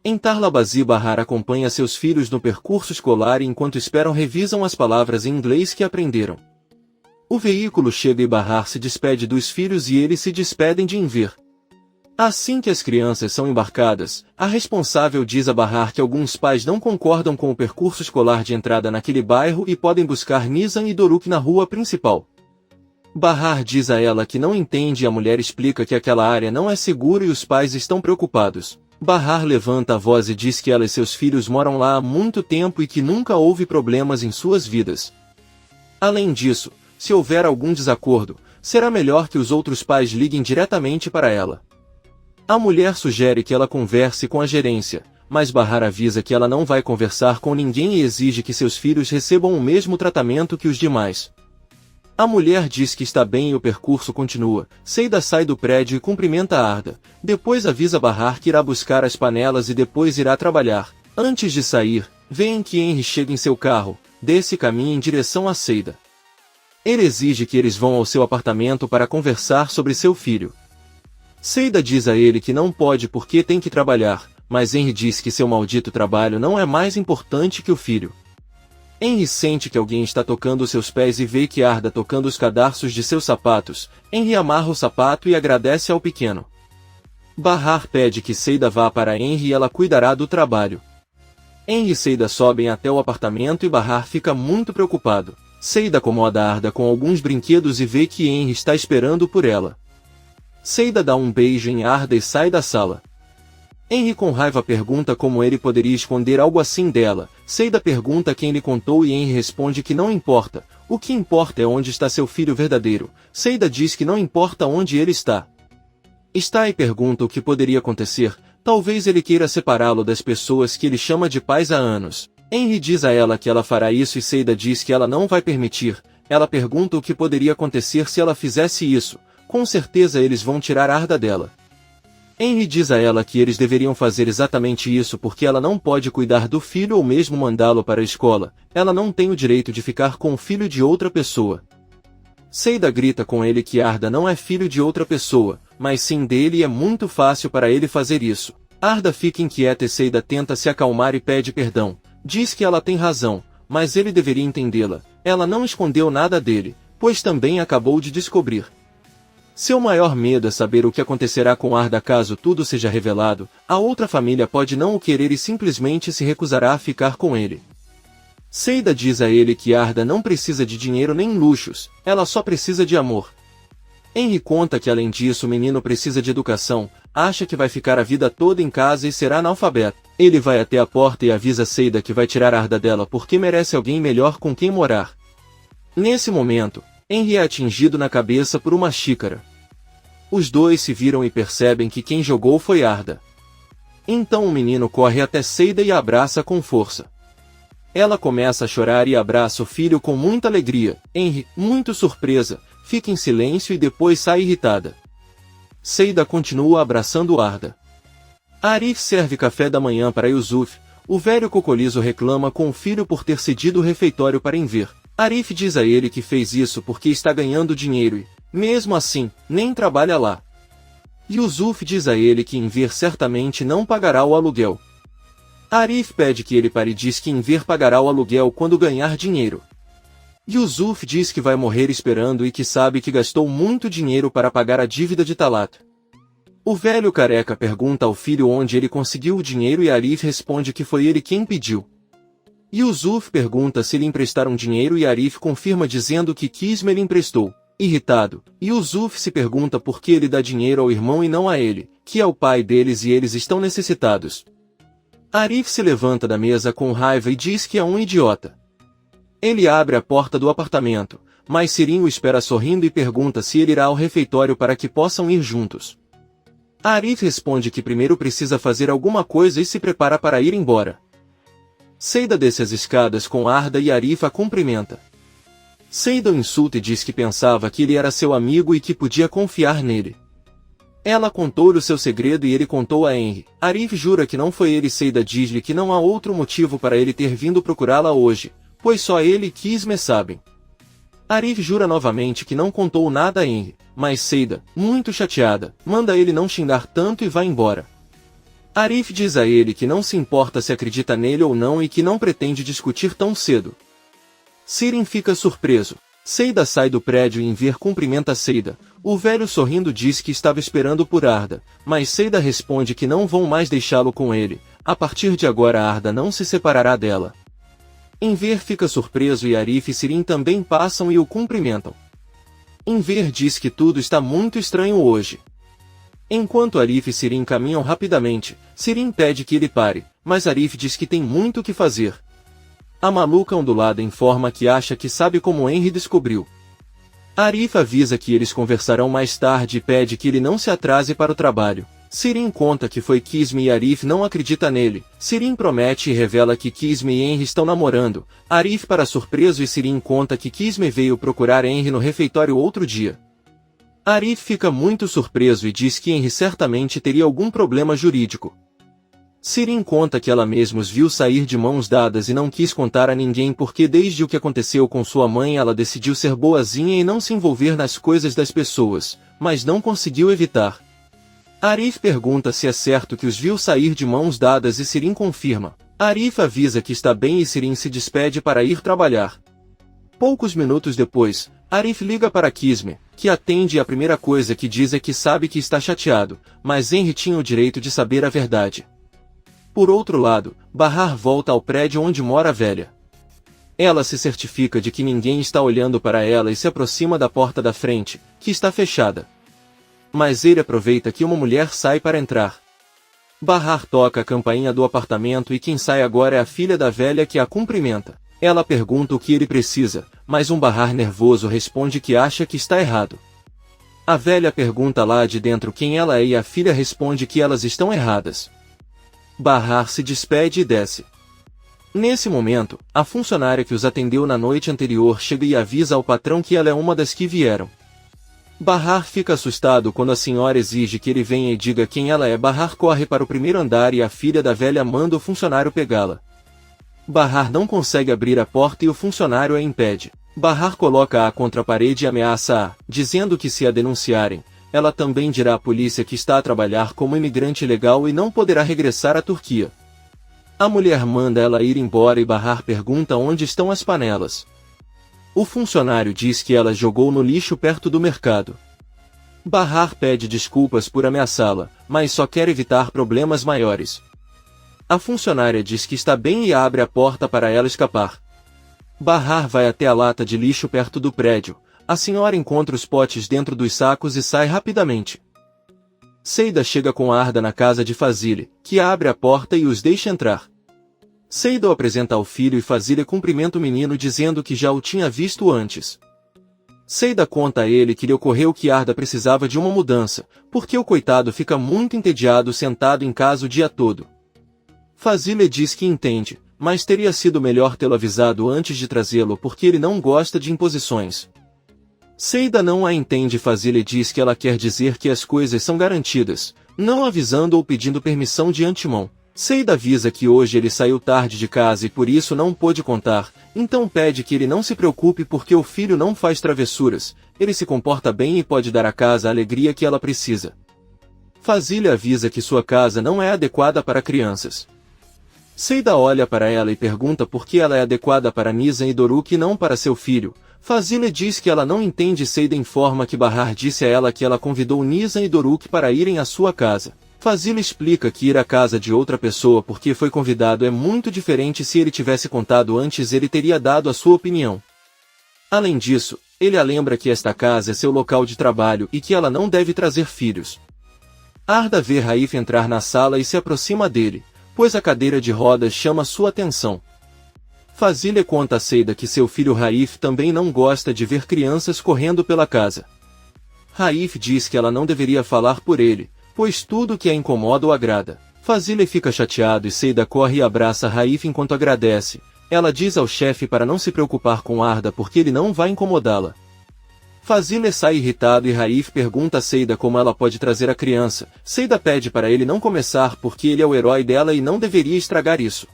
Em Tarlabazi, Bahar acompanha seus filhos no percurso escolar e enquanto esperam revisam as palavras em inglês que aprenderam. O veículo chega e Bahar se despede dos filhos e eles se despedem de Enver. Assim que as crianças são embarcadas, a responsável diz a Bahar que alguns pais não concordam com o percurso escolar de entrada naquele bairro e podem buscar Nizam e Doruk na rua principal. Bahar diz a ela que não entende e a mulher explica que aquela área não é segura e os pais estão preocupados. Bahar levanta a voz e diz que ela e seus filhos moram lá há muito tempo e que nunca houve problemas em suas vidas. Além disso, se houver algum desacordo, será melhor que os outros pais liguem diretamente para ela. A mulher sugere que ela converse com a gerência, mas Bahar avisa que ela não vai conversar com ninguém e exige que seus filhos recebam o mesmo tratamento que os demais. A mulher diz que está bem e o percurso continua. Seida sai do prédio e cumprimenta Arda. Depois avisa Bahar que irá buscar as panelas e depois irá trabalhar. Antes de sair, veem que Henry chega em seu carro, desce e caminha em direção a Seida. Ele exige que eles vão ao seu apartamento para conversar sobre seu filho. Seida diz a ele que não pode porque tem que trabalhar, mas Henry diz que seu maldito trabalho não é mais importante que o filho. Henry sente que alguém está tocando seus pés e vê que Arda tocando os cadarços de seus sapatos. Henry amarra o sapato e agradece ao pequeno. Bahar pede que Seida vá para Henry e ela cuidará do trabalho. Henry e Seida sobem até o apartamento e Bahar fica muito preocupado. Seida acomoda Arda com alguns brinquedos e vê que Henry está esperando por ela. Seida dá um beijo em Arda e sai da sala. Henry com raiva pergunta como ele poderia esconder algo assim dela. Seida pergunta quem lhe contou e Henry responde que não importa. O que importa é onde está seu filho verdadeiro. Seida diz que não importa onde ele está. Está e pergunta o que poderia acontecer. Talvez ele queira separá-lo das pessoas que ele chama de pais há anos. Henry diz a ela que ela fará isso e Seida diz que ela não vai permitir. Ela pergunta o que poderia acontecer se ela fizesse isso. Com certeza eles vão tirar Arda dela. Henry diz a ela que eles deveriam fazer exatamente isso porque ela não pode cuidar do filho ou mesmo mandá-lo para a escola. Ela não tem o direito de ficar com o filho de outra pessoa. Seida grita com ele que Arda não é filho de outra pessoa, mas sim dele e é muito fácil para ele fazer isso. Arda fica inquieta e Seida tenta se acalmar e pede perdão. Diz que ela tem razão, mas ele deveria entendê-la. Ela não escondeu nada dele, pois também acabou de descobrir. Seu maior medo é saber o que acontecerá com Arda caso tudo seja revelado. A outra família pode não o querer e simplesmente se recusará a ficar com ele. Seida diz a ele que Arda não precisa de dinheiro nem luxos, ela só precisa de amor. Henry conta que além disso o menino precisa de educação, acha que vai ficar a vida toda em casa e será analfabeto. Ele vai até a porta e avisa Seida que vai tirar Arda dela porque merece alguém melhor com quem morar. Nesse momento, Henry é atingido na cabeça por uma xícara. Os dois se viram e percebem que quem jogou foi Arda. Então o menino corre até Seida e a abraça com força. Ela começa a chorar e abraça o filho com muita alegria. Henry, muito surpresa, fica em silêncio e depois sai irritada. Seida continua abraçando Arda. Arif serve café da manhã para Yusuf. O velho cocolizo reclama com o filho por ter cedido o refeitório para Enver. Arif diz a ele que fez isso porque está ganhando dinheiro e, mesmo assim, nem trabalha lá. Yusuf diz a ele que Enver certamente não pagará o aluguel. Arif pede que ele pare e diz que Enver pagará o aluguel quando ganhar dinheiro. Yusuf diz que vai morrer esperando e que sabe que gastou muito dinheiro para pagar a dívida de Talat. O velho careca pergunta ao filho onde ele conseguiu o dinheiro e Arif responde que foi ele quem pediu. Yusuf pergunta se lhe emprestaram dinheiro e Arif confirma dizendo que Kisme lhe emprestou. Irritado, Yusuf se pergunta por que ele dá dinheiro ao irmão e não a ele, que é o pai deles e eles estão necessitados. Arif se levanta da mesa com raiva e diz que é um idiota. Ele abre a porta do apartamento, mas Sirin o espera sorrindo e pergunta se ele irá ao refeitório para que possam ir juntos. Arif responde que primeiro precisa fazer alguma coisa e se prepara para ir embora. Seida desce as escadas com Arda e Arif a cumprimenta. Seida o insulta e diz que pensava que ele era seu amigo e que podia confiar nele. Ela contou-lhe o seu segredo e ele contou a Henry. Arif jura que não foi ele. Seida diz-lhe que não há outro motivo para ele ter vindo procurá-la hoje, pois só ele e Kisme sabem. Arif jura novamente que não contou nada a Henry, mas Seida, muito chateada, manda ele não xingar tanto e vai embora. Arif diz a ele que não se importa se acredita nele ou não e que não pretende discutir tão cedo. Sirin fica surpreso. Seida sai do prédio e Enver cumprimenta Seida. O velho sorrindo diz que estava esperando por Arda, mas Seida responde que não vão mais deixá-lo com ele. A partir de agora Arda não se separará dela. Enver fica surpreso e Arif e Sirin também passam e o cumprimentam. Enver diz que tudo está muito estranho hoje. Enquanto Arif e Sirin caminham rapidamente, Sirin pede que ele pare, mas Arif diz que tem muito o que fazer. A maluca ondulada informa que acha que sabe como Henry descobriu. Arif avisa que eles conversarão mais tarde e pede que ele não se atrase para o trabalho. Sirin conta que foi Kisme e Arif não acredita nele. Sirin promete e revela que Kisme e Henry estão namorando. Arif para surpreso e Sirin conta que Kisme veio procurar Henry no refeitório outro dia. Arif fica muito surpreso e diz que Henry certamente teria algum problema jurídico. Sirin conta que ela mesma os viu sair de mãos dadas e não quis contar a ninguém porque desde o que aconteceu com sua mãe ela decidiu ser boazinha e não se envolver nas coisas das pessoas, mas não conseguiu evitar. Arif pergunta se é certo que os viu sair de mãos dadas e Sirin confirma. Arif avisa que está bem e Sirin se despede para ir trabalhar. Poucos minutos depois, Arif liga para Kisme, que atende e a primeira coisa que diz é que sabe que está chateado, mas Henry tinha o direito de saber a verdade. Por outro lado, Bahar volta ao prédio onde mora a velha. Ela se certifica de que ninguém está olhando para ela e se aproxima da porta da frente, que está fechada. Mas ele aproveita que uma mulher sai para entrar. Bahar toca a campainha do apartamento e quem sai agora é a filha da velha que a cumprimenta. Ela pergunta o que ele precisa, mas um Bahar nervoso responde que acha que está errado. A velha pergunta lá de dentro quem ela é e a filha responde que elas estão erradas. Bahar se despede e desce. Nesse momento, a funcionária que os atendeu na noite anterior chega e avisa ao patrão que ela é uma das que vieram. Bahar fica assustado quando a senhora exige que ele venha e diga quem ela é. Bahar corre para o primeiro andar e a filha da velha manda o funcionário pegá-la. Bahar não consegue abrir a porta e o funcionário a impede. Bahar coloca-a contra a parede e ameaça-a, dizendo que se a denunciarem, ela também dirá à polícia que está a trabalhar como imigrante ilegal e não poderá regressar à Turquia. A mulher manda ela ir embora e Bahar pergunta onde estão as panelas. O funcionário diz que ela jogou no lixo perto do mercado. Bahar pede desculpas por ameaçá-la, mas só quer evitar problemas maiores. A funcionária diz que está bem e abre a porta para ela escapar. Bahar vai até a lata de lixo perto do prédio. A senhora encontra os potes dentro dos sacos e sai rapidamente. Seida chega com Arda na casa de Fazile, que abre a porta e os deixa entrar. Seida o apresenta ao filho e Fazile cumprimenta o menino dizendo que já o tinha visto antes. Seida conta a ele que lhe ocorreu que Arda precisava de uma mudança, porque o coitado fica muito entediado sentado em casa o dia todo. Fazile diz que entende, mas teria sido melhor tê-lo avisado antes de trazê-lo porque ele não gosta de imposições. Seida não a entende e Fazile diz que ela quer dizer que as coisas são garantidas, não avisando ou pedindo permissão de antemão. Seida avisa que hoje ele saiu tarde de casa e por isso não pôde contar, então pede que ele não se preocupe porque o filho não faz travessuras, ele se comporta bem e pode dar à casa a alegria que ela precisa. Fazile avisa que sua casa não é adequada para crianças. Seida olha para ela e pergunta por que ela é adequada para Nizam e Doruk e não para seu filho. Fazile diz que ela não entende e Seida informa que Bahar disse a ela que ela convidou Nizam e Doruk para irem à sua casa. Fazile explica que ir à casa de outra pessoa porque foi convidado é muito diferente. Se ele tivesse contado antes ele teria dado a sua opinião. Além disso, ele a lembra que esta casa é seu local de trabalho e que ela não deve trazer filhos. Arda vê Raif entrar na sala e se aproxima dele, pois a cadeira de rodas chama sua atenção. Fazile conta a Seida que seu filho Raif também não gosta de ver crianças correndo pela casa. Raif diz que ela não deveria falar por ele, pois tudo que a incomoda o agrada. Fazile fica chateado e Seida corre e abraça Raif enquanto agradece. Ela diz ao chefe para não se preocupar com Arda porque ele não vai incomodá-la. Fazile sai irritado e Raif pergunta a Seida como ela pode trazer a criança. Seida pede para ele não começar porque ele é o herói dela e não deveria estragar isso.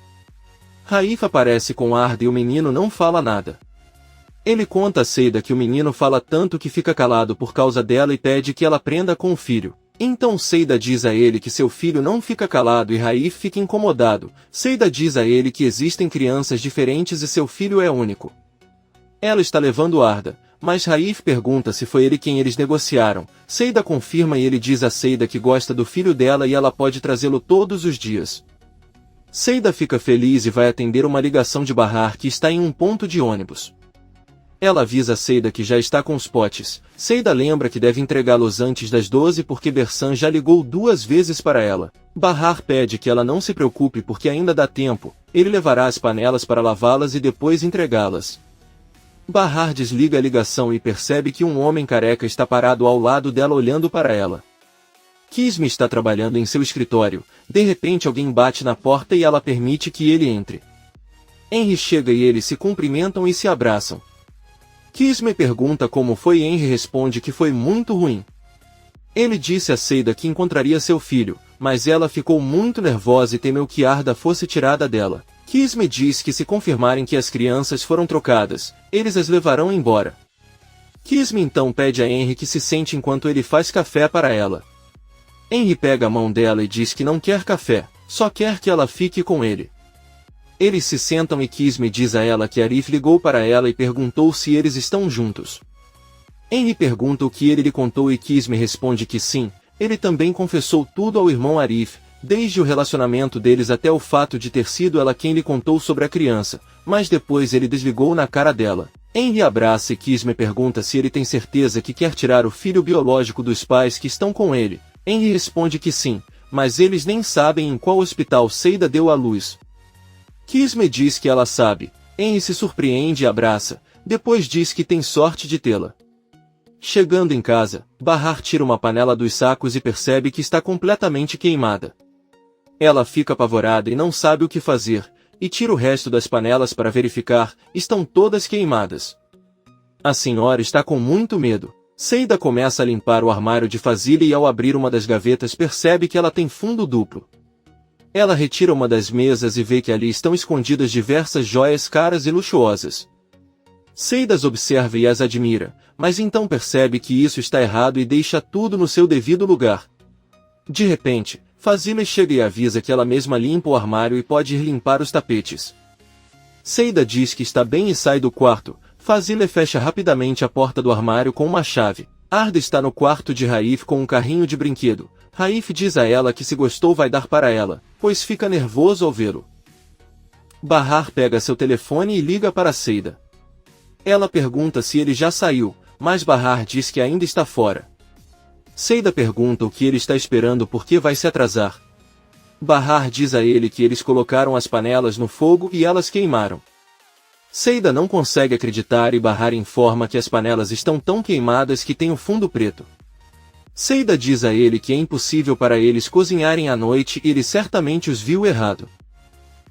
Raif aparece com Arda e o menino não fala nada. Ele conta a Seida que o menino fala tanto que fica calado por causa dela e pede que ela aprenda com o filho. Então Seida diz a ele que seu filho não fica calado e Raif fica incomodado. Seida diz a ele que existem crianças diferentes e seu filho é único. Ela está levando Arda, mas Raif pergunta se foi ele quem eles negociaram. Seida confirma e ele diz a Seida que gosta do filho dela e ela pode trazê-lo todos os dias. Seida fica feliz e vai atender uma ligação de Bahar que está em um ponto de ônibus. Ela avisa Seida que já está com os potes. Seida lembra que deve entregá-los antes das 12 porque Bersan já ligou 2 vezes para ela. Bahar pede que ela não se preocupe porque ainda dá tempo. Ele levará as panelas para lavá-las e depois entregá-las. Bahar desliga a ligação e percebe que um homem careca está parado ao lado dela olhando para ela. Kisme está trabalhando em seu escritório. De repente alguém bate na porta e ela permite que ele entre. Henry chega e eles se cumprimentam e se abraçam. Kisme pergunta como foi e Henry responde que foi muito ruim. Ele disse a Seida que encontraria seu filho, mas ela ficou muito nervosa e temeu que Arda fosse tirada dela. Kisme diz que se confirmarem que as crianças foram trocadas, eles as levarão embora. Kisme então pede a Henry que se sente enquanto ele faz café para ela. Henry pega a mão dela e diz que não quer café, só quer que ela fique com ele. Eles se sentam e Kisme diz a ela que Arif ligou para ela e perguntou se eles estão juntos. Henry pergunta o que ele lhe contou e Kisme responde que sim, ele também confessou tudo ao irmão Arif, desde o relacionamento deles até o fato de ter sido ela quem lhe contou sobre a criança, mas depois ele desligou na cara dela. Henry abraça e Kisme pergunta se ele tem certeza que quer tirar o filho biológico dos pais que estão com ele. Henry responde que sim, mas eles nem sabem em qual hospital Seida deu à luz. Kisme diz que ela sabe. Henry se surpreende e abraça, depois diz que tem sorte de tê-la. Chegando em casa, Bahar tira uma panela dos sacos e percebe que está completamente queimada. Ela fica apavorada e não sabe o que fazer, e tira o resto das panelas para verificar, estão todas queimadas. A senhora está com muito medo. Seida começa a limpar o armário de Fazile e ao abrir uma das gavetas percebe que ela tem fundo duplo. Ela retira uma das mesas e vê que ali estão escondidas diversas joias caras e luxuosas. Seida as observa e as admira, mas então percebe que isso está errado e deixa tudo no seu devido lugar. De repente, Fazile chega e avisa que ela mesma limpa o armário e pode ir limpar os tapetes. Seida diz que está bem e sai do quarto. Fazile fecha rapidamente a porta do armário com uma chave. Arda está no quarto de Raif com um carrinho de brinquedo. Raif diz a ela que se gostou vai dar para ela, pois fica nervoso ao vê-lo. Bahar pega seu telefone e liga para Seida. Ela pergunta se ele já saiu, mas Bahar diz que ainda está fora. Seida pergunta o que ele está esperando porque vai se atrasar. Bahar diz a ele que eles colocaram as panelas no fogo e elas queimaram. Seida não consegue acreditar e Bahar informa que as panelas estão tão queimadas que têm o fundo preto. Seida diz a ele que é impossível para eles cozinharem à noite e ele certamente os viu errado.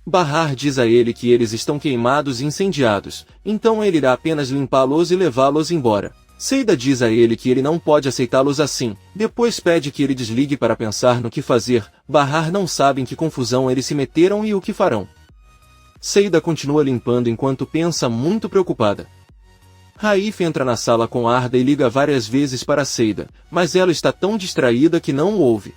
Bahar diz a ele que eles estão queimados e incendiados, então ele irá apenas limpá-los e levá-los embora. Seida diz a ele que ele não pode aceitá-los assim, depois pede que ele desligue para pensar no que fazer. Bahar não sabe em que confusão eles se meteram e o que farão. Seida continua limpando enquanto pensa muito preocupada. Raif entra na sala com Arda e liga várias vezes para Seida, mas ela está tão distraída que não o ouve.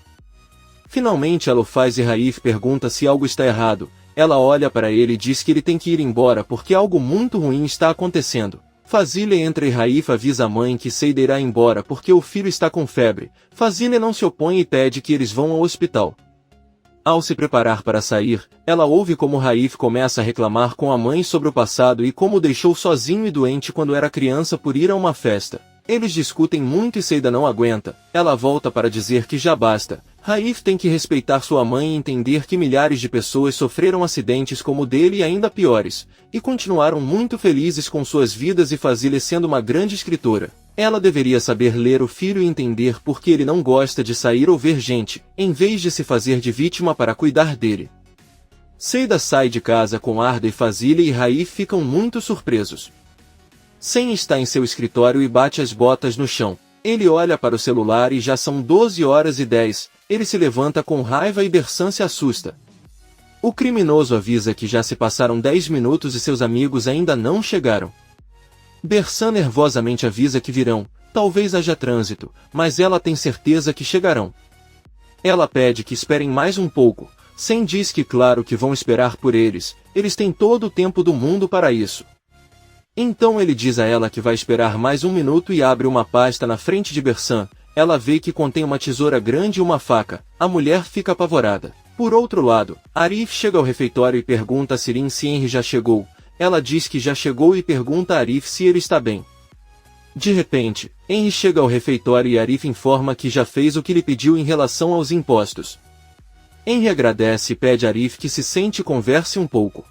Finalmente ela o faz e Raif pergunta se algo está errado. Ela olha para ele e diz que ele tem que ir embora porque algo muito ruim está acontecendo. Fazile entra e Raif avisa a mãe que Seida irá embora porque o filho está com febre. Fazile não se opõe e pede que eles vão ao hospital. Ao se preparar para sair, ela ouve como Raif começa a reclamar com a mãe sobre o passado e como o deixou sozinho e doente quando era criança por ir a uma festa. Eles discutem muito e Seida não aguenta. Ela volta para dizer que já basta. Raif tem que respeitar sua mãe e entender que milhares de pessoas sofreram acidentes como o dele e ainda piores, e continuaram muito felizes com suas vidas e Fazile sendo uma grande escritora. Ela deveria saber ler o filho e entender por que ele não gosta de sair ou ver gente, em vez de se fazer de vítima para cuidar dele. Seida sai de casa com Arda e Fazile e Raif ficam muito surpresos. Sen está em seu escritório e bate as botas no chão. Ele olha para o celular e já são 12h10. Ele se levanta com raiva e Bersan se assusta. O criminoso avisa que já se passaram 10 minutos e seus amigos ainda não chegaram. Bersan nervosamente avisa que virão. Talvez haja trânsito, mas ela tem certeza que chegarão. Ela pede que esperem mais um pouco. Sam diz que claro que vão esperar por eles têm todo o tempo do mundo para isso. Então ele diz a ela que vai esperar mais um minuto e abre uma pasta na frente de Bersan. Ela vê que contém uma tesoura grande e uma faca. A mulher fica apavorada. Por outro lado, Arif chega ao refeitório e pergunta a Sirin se Henry já chegou. Ela diz que já chegou e pergunta a Arif se ele está bem. De repente, Henry chega ao refeitório e Arif informa que já fez o que lhe pediu em relação aos impostos. Henry agradece e pede a Arif que se sente e converse um pouco.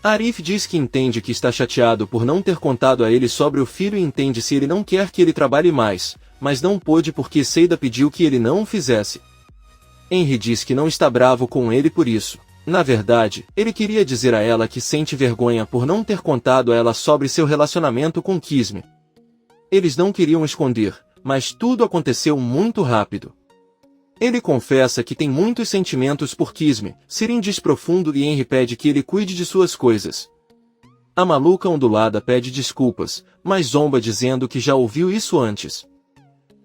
Arif diz que entende que está chateado por não ter contado a ele sobre o filho e entende se ele não quer que ele trabalhe mais, mas não pôde porque Seida pediu que ele não o fizesse. Henry diz que não está bravo com ele por isso. Na verdade, ele queria dizer a ela que sente vergonha por não ter contado a ela sobre seu relacionamento com Kisme. Eles não queriam esconder, mas tudo aconteceu muito rápido. Ele confessa que tem muitos sentimentos por Kisme. Sirin diz profundo e Henry pede que ele cuide de suas coisas. A maluca ondulada pede desculpas, mas zomba dizendo que já ouviu isso antes.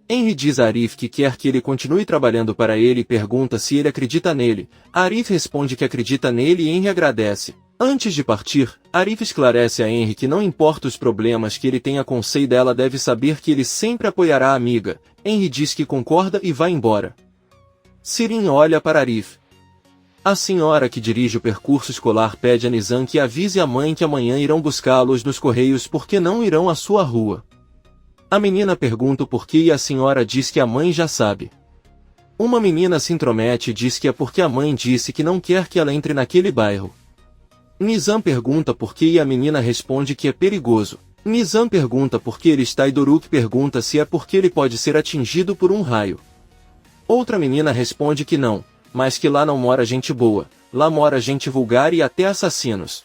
Henry diz a Arif que quer que ele continue trabalhando para ele e pergunta se ele acredita nele. Arif responde que acredita nele e Henry agradece. Antes de partir, Arif esclarece a Henry que não importa os problemas que ele tenha com Seida, ela deve saber que ele sempre apoiará a amiga. Henry diz que concorda e vai embora. Sirin olha para Arif. A senhora que dirige o percurso escolar pede a Nizam que avise a mãe que amanhã irão buscá-los nos correios porque não irão à sua rua. A menina pergunta o porquê e a senhora diz que a mãe já sabe. Uma menina se intromete e diz que é porque a mãe disse que não quer que ela entre naquele bairro. Nizam pergunta por quê e a menina responde que é perigoso. Nizam pergunta por que ele está e Doruk pergunta se é porque ele pode ser atingido por um raio. Outra menina responde que não, mas que lá não mora gente boa, lá mora gente vulgar e até assassinos.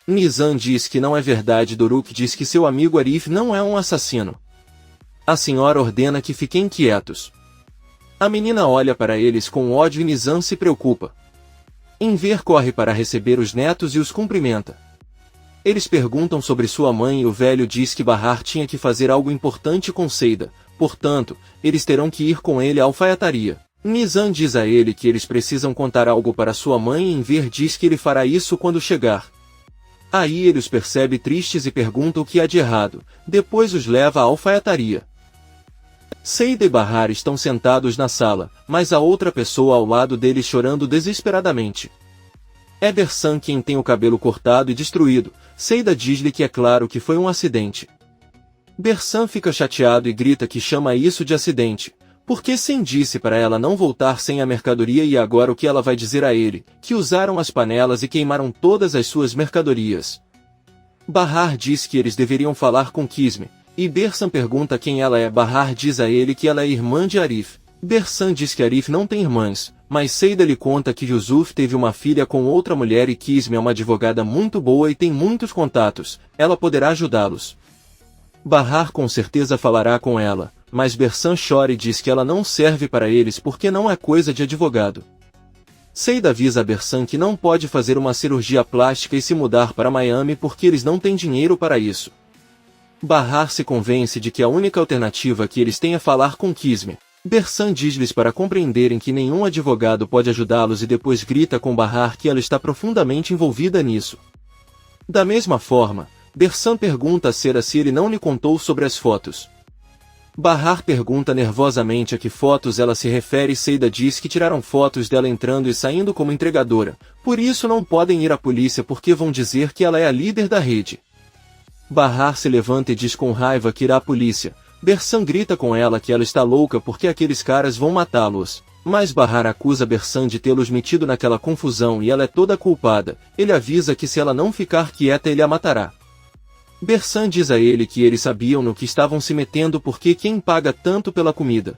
Nizam diz que não é verdade. Doruk diz que seu amigo Arif não é um assassino. A senhora ordena que fiquem quietos. A menina olha para eles com ódio e Nizam se preocupa. Enver corre para receber os netos e os cumprimenta. Eles perguntam sobre sua mãe e o velho diz que Bahar tinha que fazer algo importante com Seida, portanto, eles terão que ir com ele à alfaiataria. Nizam diz a ele que eles precisam contar algo para sua mãe e Enver diz que ele fará isso quando chegar. Aí ele os percebe tristes e pergunta o que há de errado, depois os leva à alfaiataria. Seida e Bahar estão sentados na sala, mas há outra pessoa ao lado deles chorando desesperadamente. É Bersan quem tem o cabelo cortado e destruído. Seida diz-lhe que é claro que foi um acidente. Bersan fica chateado e grita que chama isso de acidente, porque Sam disse para ela não voltar sem a mercadoria e agora o que ela vai dizer a ele, que usaram as panelas e queimaram todas as suas mercadorias. Bahar diz que eles deveriam falar com Kisme, e Bersan pergunta quem ela é. Bahar diz a ele que ela é irmã de Arif. Bersan diz que Arif não tem irmãs, mas Seida lhe conta que Yusuf teve uma filha com outra mulher e Kisme é uma advogada muito boa e tem muitos contatos, ela poderá ajudá-los. Bahar com certeza falará com ela, mas Bersan chora e diz que ela não serve para eles porque não é coisa de advogado. Seida avisa a Bersan que não pode fazer uma cirurgia plástica e se mudar para Miami porque eles não têm dinheiro para isso. Bahar se convence de que a única alternativa que eles têm é falar com Kisme. Bersan diz-lhes para compreenderem que nenhum advogado pode ajudá-los e depois grita com Bahar que ela está profundamente envolvida nisso. Da mesma forma, Bersan pergunta a Sera se ele não lhe contou sobre as fotos. Bahar pergunta nervosamente a que fotos ela se refere e Seida diz que tiraram fotos dela entrando e saindo como entregadora, por isso não podem ir à polícia porque vão dizer que ela é a líder da rede. Bahar se levanta e diz com raiva que irá à polícia. Bersan grita com ela que ela está louca porque aqueles caras vão matá-los. Mas Bahar acusa Bersan de tê-los metido naquela confusão e ela é toda culpada. Ele avisa que se ela não ficar quieta ele a matará. Bersan diz a ele que eles sabiam no que estavam se metendo porque quem paga tanto pela comida.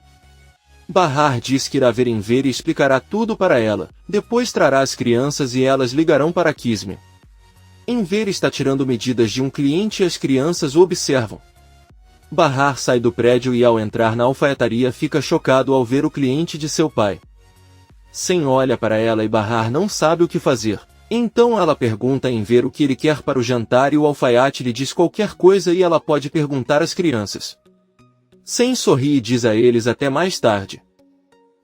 Bahar diz que irá ver Enver e explicará tudo para ela, depois trará as crianças e elas ligarão para Kisme. Enver está tirando medidas de um cliente e as crianças o observam. Bahar sai do prédio e ao entrar na alfaiataria fica chocado ao ver o cliente de seu pai. Sam olha para ela e Bahar não sabe o que fazer. Então ela pergunta a Enver o que ele quer para o jantar e o alfaiate lhe diz qualquer coisa e ela pode perguntar às crianças. Sem sorri e diz a eles até mais tarde.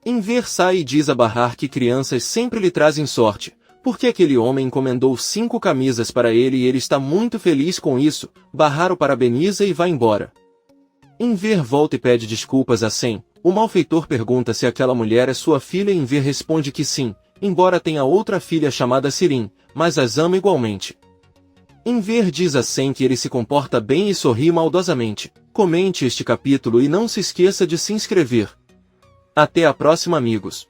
Enver sai e diz a Bahar que crianças sempre lhe trazem sorte, porque aquele homem encomendou 5 camisas para ele e ele está muito feliz com isso. Bahar o parabeniza e vai embora. Enver volta e pede desculpas a Sem. O malfeitor pergunta se aquela mulher é sua filha e Enver responde que sim, embora tenha outra filha chamada Sirin, mas as ama igualmente. Enver diz a Sem que ele se comporta bem e sorri maldosamente. Comente este capítulo e não se esqueça de se inscrever. Até a próxima, amigos.